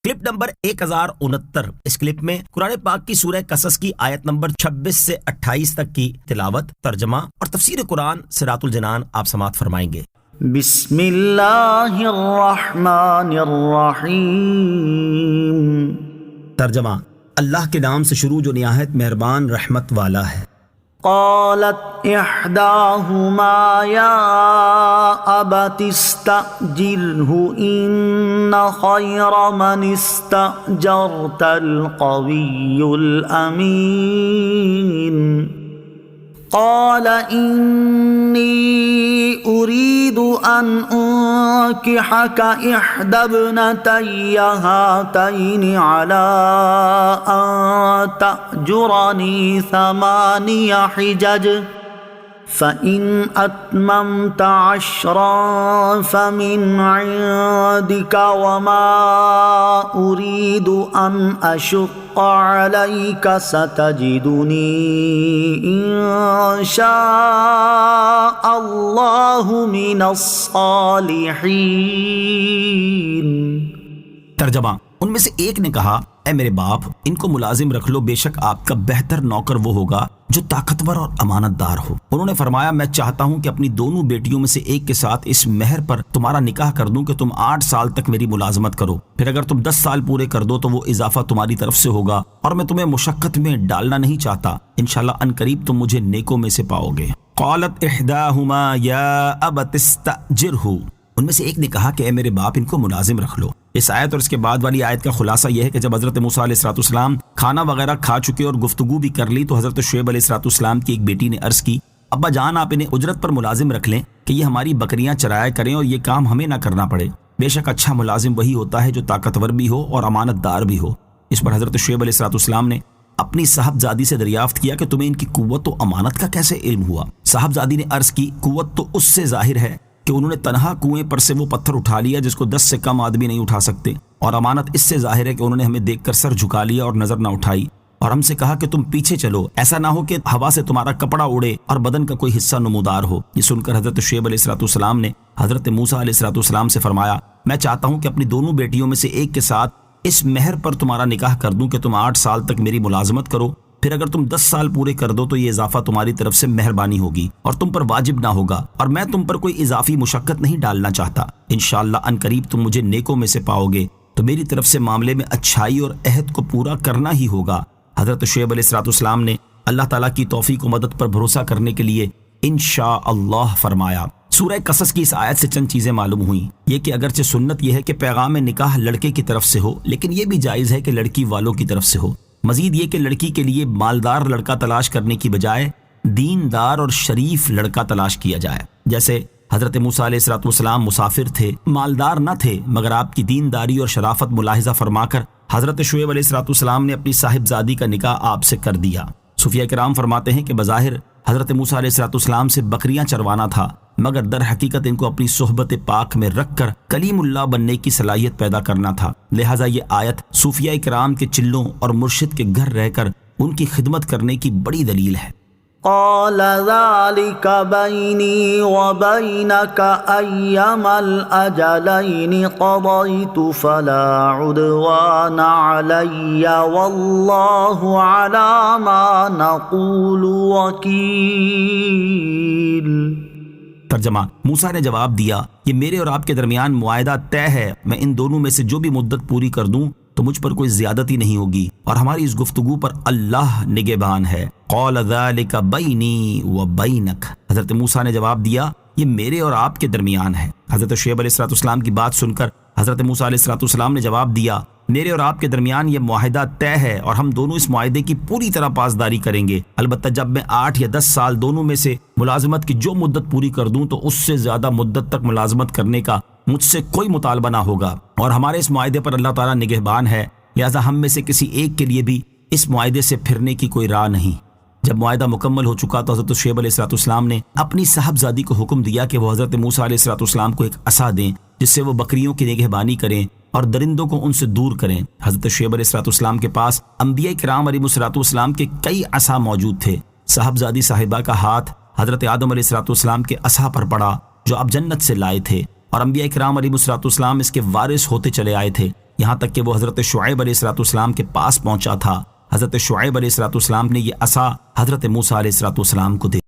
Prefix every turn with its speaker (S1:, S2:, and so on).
S1: Clip number 1069۔ اس clip میں قرآن پاک کی سورہ قصص کی آیت نمبر 26 سے 28 تک کی تلاوت، ترجمہ اور تفسیر قرآن صراط الجنان آپ سماعت فرمائیں گے۔
S2: بسم اللہ الرحمن الرحیم۔
S1: ترجمہ، اللہ کے نام سے شروع جو نہایت مہربان رحمت والا ہے۔
S2: قالت احداہما یا ابت استأجرہ ان خیر من استأجرت القوی الامین۔ قال انی اريد ان انكحك احدى ابنتي هاتين على ان تأجرني 8 حجج فإن أتممت 10 فمن عندك وما أريد أن أشق عليك ستجدني إن شاء الله من الصالحين۔
S1: ترجمہ، ان میں سے ایک نے کہا، اے میرے باپ، ان کو ملازم رکھ لو، بے شک آپ کا بہتر نوکر وہ ہوگا جو طاقتور اور امانت دار ہو۔ انہوں نے فرمایا، میں چاہتا ہوں کہ اپنی دونوں بیٹیوں میں سے ایک کے ساتھ اس مہر پر تمہارا نکاح کر دوں کہ تم 8 سال تک میری ملازمت کرو، پھر اگر تم 10 سال پورے کر دو تو وہ اضافہ تمہاری طرف سے ہوگا، اور میں تمہیں مشقت میں ڈالنا نہیں چاہتا، انشاءاللہ ان قریب تم مجھے نیکوں میں سے پاؤ گے۔ قالت احداہما یا ابت استأجرہ، ان میں سے ایک نے کہا کہ اے میرے باپ، ان کو ملازم رکھ لو۔ اس آیت اور اس کے بعد والی آیت کا خلاصہ یہ ہے کہ جب حضرت موسیٰ علیہ السلام کھانا وغیرہ کھا چکے اور گفتگو بھی کر لی تو حضرت شعیب علیہ السلام کی ایک بیٹی نے عرض کی، ابا جان، آپ انہیں اجرت پر ملازم رکھ لیں کہ یہ ہماری بکریاں چرایا کریں اور یہ کام ہمیں نہ کرنا پڑے، بے شک اچھا ملازم وہی ہوتا ہے جو طاقتور بھی ہو اور امانت دار بھی ہو۔ اس پر حضرت شعیب علیہ السلام نے اپنی صاحبزادی سے دریافت کیا کہ تمہیں ان کی قوت و امانت کا کیسے علم ہوا؟ صاحبزادی نے عرض کی، قوت تو اس سے ظاہر ہے کہ انہوں نے تنہا کنویں پر سے وہ پتھر اٹھا لیا جس کو 10 سے کم آدمی نہیں اٹھا سکتے، اور امانت اس سے ظاہر ہے کہ انہوں نے ہمیں دیکھ کر سر جھکا لیا اور نظر نہ اٹھائی، اور ہم سے کہا کہ تم پیچھے چلو، ایسا نہ ہو کہ ہوا سے تمہارا کپڑا اڑے اور بدن کا کوئی حصہ نمودار ہو۔ یہ سن کر حضرت شعیب علیہ السلام نے حضرت موسیٰ علیہ السلام سے فرمایا، میں چاہتا ہوں کہ اپنی دونوں بیٹیوں میں سے ایک کے ساتھ اس مہر پر تمہارا نکاح کر دوں کہ تم 8 سال تک میری ملازمت کرو، پھر اگر تم 10 سال پورے کر دو تو یہ اضافہ تمہاری طرف سے مہربانی ہوگی اور تم پر واجب نہ ہوگا، اور میں تم پر کوئی اضافی مشقت نہیں ڈالنا چاہتا، انشاءاللہ ان قریب تم مجھے نیکوں میں سے پاؤ گے، تو میری طرف سے معاملے میں اچھائی اور عہد کو پورا کرنا ہی ہوگا۔ حضرت شعیب علیہ السلام نے اللہ تعالیٰ کی توفیق و مدد پر بھروسہ کرنے کے لیے انشاءاللہ فرمایا۔ سورہ قصص کی اس آیت سے چند چیزیں معلوم ہوئیں۔ یہ کہ اگرچہ سنت یہ ہے کہ پیغام نکاح لڑکے کی طرف سے ہو، لیکن یہ بھی جائز ہے کہ لڑکی والوں کی طرف سے ہو۔ مزید یہ کہ لڑکی کے لیے مالدار لڑکا تلاش کرنے کی بجائے دیندار اور شریف لڑکا تلاش کیا جائے۔ جیسے حضرت موسیٰ علیہ السلام مسافر تھے، مالدار نہ تھے، مگر آپ کی دینداری اور شرافت ملاحظہ فرما کر حضرت شعیب علیہ السلام نے اپنی صاحبزادی کا نکاح آپ سے کر دیا۔ صوفیہ کرام فرماتے ہیں کہ بظاہر حضرت موسیٰ علیہ السلام سے بکریاں چروانا تھا، مگر در حقیقت ان کو اپنی صحبت پاک میں رکھ کر کلیم اللہ بننے کی صلاحیت پیدا کرنا تھا، لہٰذا یہ آیت صوفیہ کرام کے چلوں اور مرشد کے گھر رہ کر ان کی خدمت کرنے کی بڑی دلیل ہے۔
S2: قال ذلك بيني وبينك أيما الأجلين قضيت فلا عدوان علي والله على ما نقول وكيل۔
S1: ترجمہ، موسیٰ نے جواب دیا، یہ میرے اور آپ کے درمیان معاہدہ طے ہے، میں ان دونوں میں سے جو بھی مدت پوری کر دوں تو مجھ پر کوئی زیادتی نہیں ہوگی، اور ہماری اس گفتگو پر اللہ نگہبان ہے۔ قال ذلك بینی و بینک، حضرت موسیٰ نے جواب دیا، یہ میرے اور آپ کے درمیان ہے۔ حضرت شعیب علیہ السلام کی بات سن کر حضرت موسیٰ علیہ السلام نے جواب دیا، میرے اور آپ کے درمیان یہ معاہدہ طے ہے اور ہم دونوں اس معاہدے کی پوری طرح پاسداری کریں گے، البتہ جب میں 8 یا 10 سال دونوں میں سے ملازمت کی جو مدت پوری کر دوں تو اس سے زیادہ مدت تک ملازمت کرنے کا مجھ سے کوئی مطالبہ نہ ہوگا، اور ہمارے اس معاہدے پر اللہ تعالیٰ نگہبان ہے، لہذا ہم میں سے کسی ایک کے لیے بھی اس معاہدے سے پھرنے کی کوئی راہ نہیں۔ جب معاہدہ مکمل ہو چکا تو حضرت شعیب علیہ السلام نے اپنی صاحبزادی کو حکم دیا کہ وہ حضرت موسیٰ علیہ السلام کو ایک عصا دیں جس سے وہ بکریوں کی نگہبانی کریں اور درندوں کو ان سے دور کریں۔ حضرت شعیب علیہ السلام کے پاس انبیاء کرام علیہ السلام کے کئی عصا موجود تھے۔ صاحبزادی صاحبہ کا ہاتھ حضرت آدم علیہ السلام کے عصا پر پڑا جو آپ جنت سے لائے تھے، اور انبیاء کرام علیہ السلام اس کے وارث ہوتے چلے آئے تھے، یہاں تک کہ وہ حضرت شعیب علیہ السلام کے پاس پہنچا تھا۔ حضرت شعیب علیہ السلام نے یہ عصا حضرت موسیٰ علیہ السلام کو دے